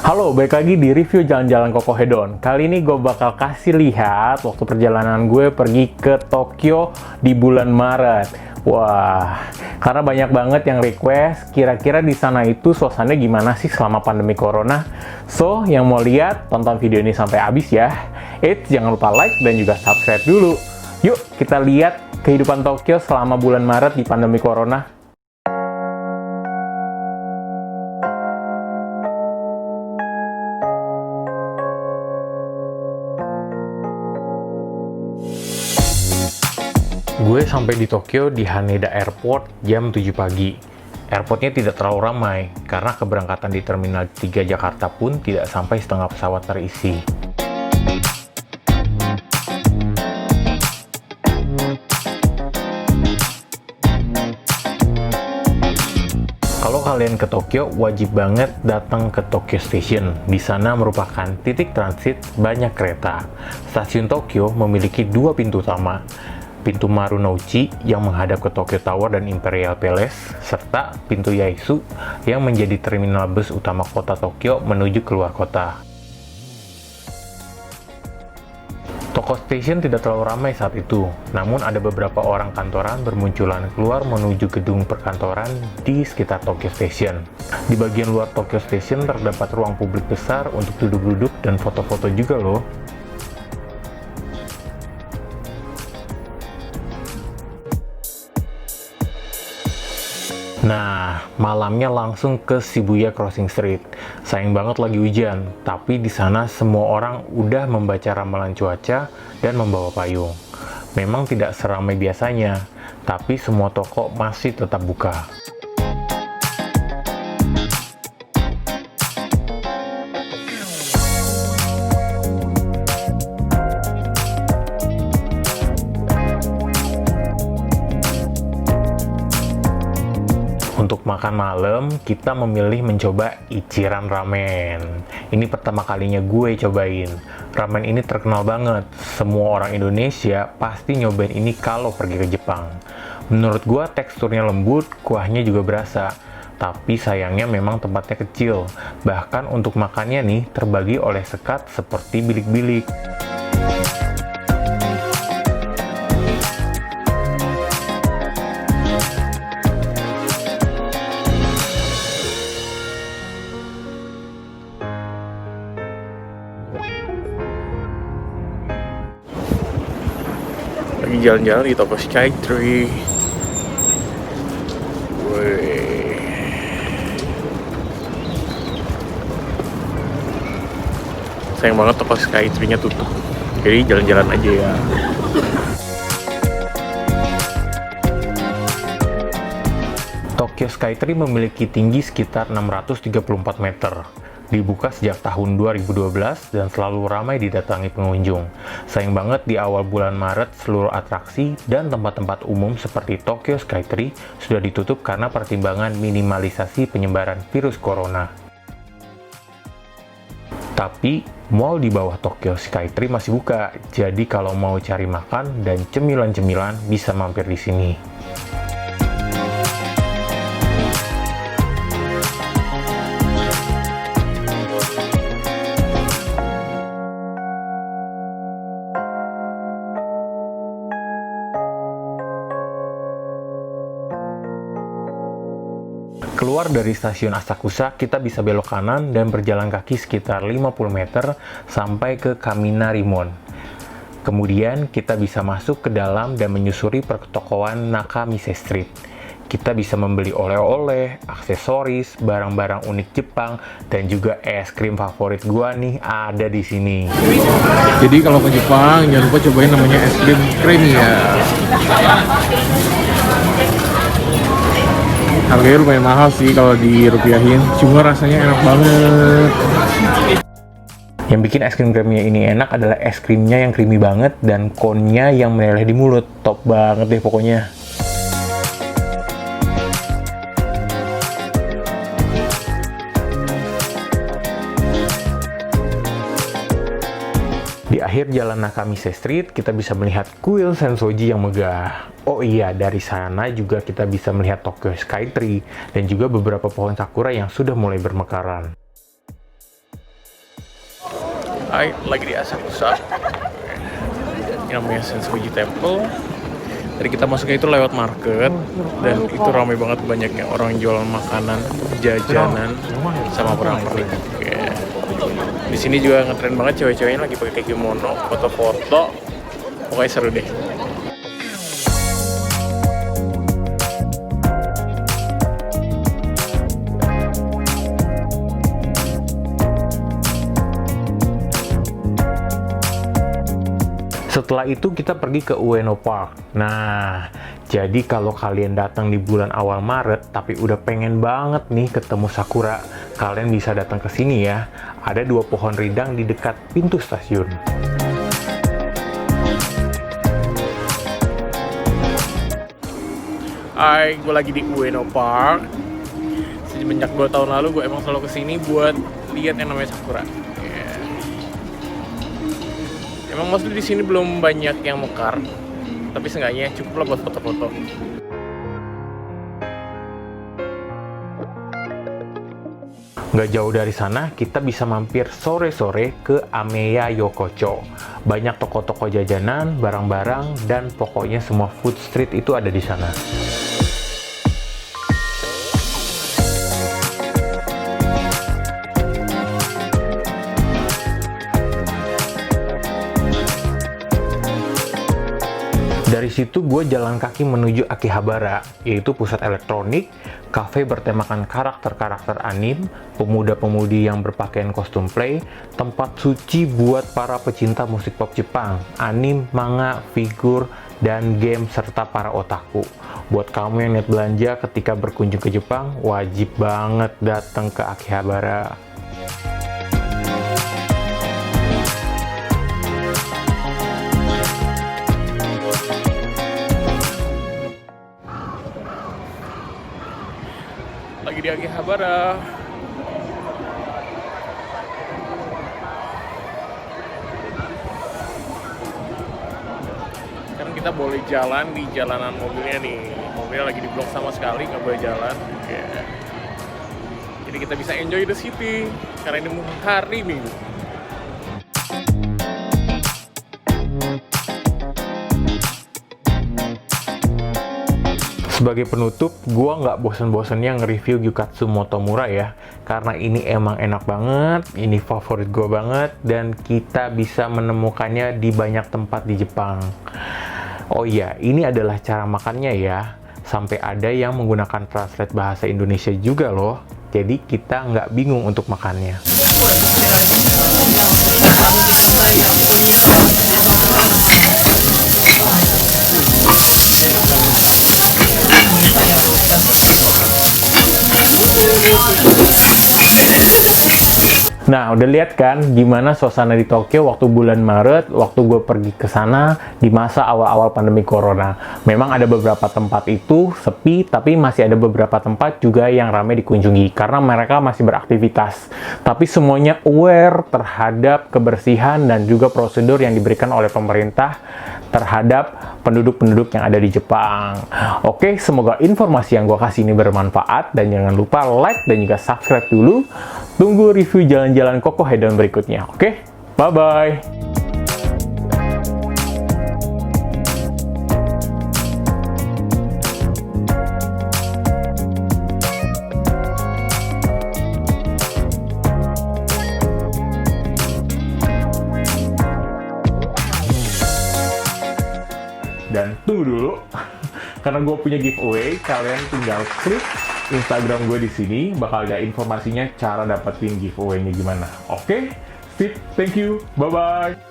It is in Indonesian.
Halo, balik lagi di review jalan-jalan Kokohedon. Kali ini gue bakal kasih lihat waktu perjalanan gue pergi ke Tokyo di bulan Maret. Wah, karena banyak banget yang request, kira-kira di sana itu suasananya gimana sih selama pandemi corona? So, yang mau lihat, tonton video ini sampai habis ya. Jangan lupa like dan juga subscribe dulu. Yuk, kita lihat kehidupan Tokyo selama bulan Maret di pandemi corona. Gue sampai di Tokyo di Haneda Airport jam 7 pagi. Airportnya tidak terlalu ramai, karena keberangkatan di Terminal 3 Jakarta pun tidak sampai setengah pesawat terisi. Kalau kalian ke Tokyo, wajib banget datang ke Tokyo Station. Di sana merupakan titik transit banyak kereta. Stasiun Tokyo memiliki dua pintu utama. Pintu Marunouchi yang menghadap ke Tokyo Tower dan Imperial Palace, serta pintu Yaesu yang menjadi terminal bus utama kota Tokyo menuju keluar kota. Tokyo Station tidak terlalu ramai saat itu, namun ada beberapa orang kantoran bermunculan keluar menuju gedung perkantoran di sekitar Tokyo Station. Di bagian luar Tokyo Station terdapat ruang publik besar untuk duduk-duduk dan foto-foto juga loh. Nah, malamnya langsung ke Shibuya Crossing Street. Sayang banget lagi hujan, tapi di sana semua orang udah membaca ramalan cuaca dan membawa payung. Memang tidak seramai biasanya, tapi semua toko masih tetap buka. Untuk makan malam, kita memilih mencoba Ichiran Ramen. Ini pertama kalinya gue cobain. Ramen ini terkenal banget. Semua orang Indonesia pasti nyobain ini kalau pergi ke Jepang. Menurut gue teksturnya lembut, kuahnya juga berasa. Tapi sayangnya memang tempatnya kecil. Bahkan untuk makannya nih, terbagi oleh sekat seperti bilik-bilik. Lagi jalan-jalan di toko Skytree. Wih. Sayang banget toko Skytree-nya tutup. Jadi jalan-jalan aja ya. Tokyo Skytree memiliki tinggi sekitar 634 meter. Dibuka sejak tahun 2012 dan selalu ramai didatangi pengunjung. Sayang banget di awal bulan Maret seluruh atraksi dan tempat-tempat umum seperti Tokyo Skytree sudah ditutup karena pertimbangan minimalisasi penyebaran virus corona. Tapi, mall di bawah Tokyo Skytree masih buka, jadi kalau mau cari makan dan cemilan-cemilan bisa mampir di sini. Keluar dari stasiun Asakusa, kita bisa belok kanan dan berjalan kaki sekitar 50 meter sampai ke Kaminarimon. Kemudian, kita bisa masuk ke dalam dan menyusuri pertokoan Nakamise Street. Kita bisa membeli oleh-oleh, aksesoris, barang-barang unik Jepang, dan juga es krim favorit gua nih ada di sini. Jadi kalau ke Jepang, jangan lupa cobain namanya es krim creamy ya. Harganya lumayan mahal sih kalau dirupiahin, cuma rasanya enak banget. Yang bikin es krim creamy ini enak adalah es krimnya yang creamy banget dan cone-nya yang meleleh di mulut. Top banget deh pokoknya. Di akhir jalan Nakamise Street, kita bisa melihat kuil Sensoji yang megah. Oh iya, dari sana juga kita bisa melihat Tokyo Skytree dan juga beberapa pohon sakura yang sudah mulai bermekaran. Hai, lagi di Asakusa. Ini namanya Sensoji Temple. Tadi kita masuknya itu lewat market dan itu ramai banget, banyaknya orang jualan makanan, jajanan, sama perang-perang. Di sini juga ngetren banget cewek-ceweknya lagi pakai kimono, foto-foto. Pokoknya seru deh. Setelah itu kita pergi ke Ueno Park. Nah, jadi kalau kalian datang di bulan awal Maret tapi udah pengen banget nih ketemu sakura, kalian bisa datang ke sini ya. Ada 2 pohon rindang di dekat pintu stasiun. Hai, gue lagi di Ueno Park. Semenjak 2 tahun lalu gue emang selalu kesini buat lihat yang namanya sakura. Emang maksudnya di sini belum banyak yang mekar, tapi seenggaknya cukup lah buat foto-foto. Nggak jauh dari sana, kita bisa mampir sore-sore ke Ameya Yokocho. Banyak toko-toko jajanan, barang-barang, dan pokoknya semua food street itu ada di sana. Dari situ gue jalan kaki menuju Akihabara, yaitu pusat elektronik, kafe bertemakan karakter-karakter anime, pemuda-pemudi yang berpakaian kostum play, tempat suci buat para pecinta musik pop Jepang, anime, manga, figur, dan game, serta para otaku. Buat kamu yang niat belanja ketika berkunjung ke Jepang, wajib banget datang ke Akihabara. Lagi di Akihabara. Sekarang kita boleh jalan di jalanan mobilnya nih. Mobilnya lagi diblok sama sekali, nggak boleh jalan. Jadi kita bisa enjoy the city karena ini hari Minggu. Sebagai penutup, gua nggak bosen-bosennya nge-review Gyukatsu Motomura ya, karena ini emang enak banget, ini favorit gua banget, dan kita bisa menemukannya di banyak tempat di Jepang. Oh iya, ini adalah cara makannya ya, sampai ada yang menggunakan translate bahasa Indonesia juga loh, jadi kita nggak bingung untuk makannya. Nah, udah lihat kan gimana suasana di Tokyo waktu bulan Maret, waktu gue pergi ke sana di masa awal-awal pandemi Corona. Memang ada beberapa tempat itu sepi, tapi masih ada beberapa tempat juga yang ramai dikunjungi karena mereka masih beraktivitas. Tapi semuanya aware terhadap kebersihan dan juga prosedur yang diberikan oleh pemerintah terhadap penduduk-penduduk yang ada di Jepang. Oke, semoga informasi yang gue kasih ini bermanfaat, dan jangan lupa like dan juga subscribe dulu. Tunggu review jalan-jalan Koko Hedon berikutnya. Oke, bye-bye. Dan tunggu dulu, karena gue punya giveaway, kalian tinggal klik Instagram gue di sini, bakal ada informasinya cara dapetin giveaway-nya gimana. Oke, sip, thank you, bye-bye.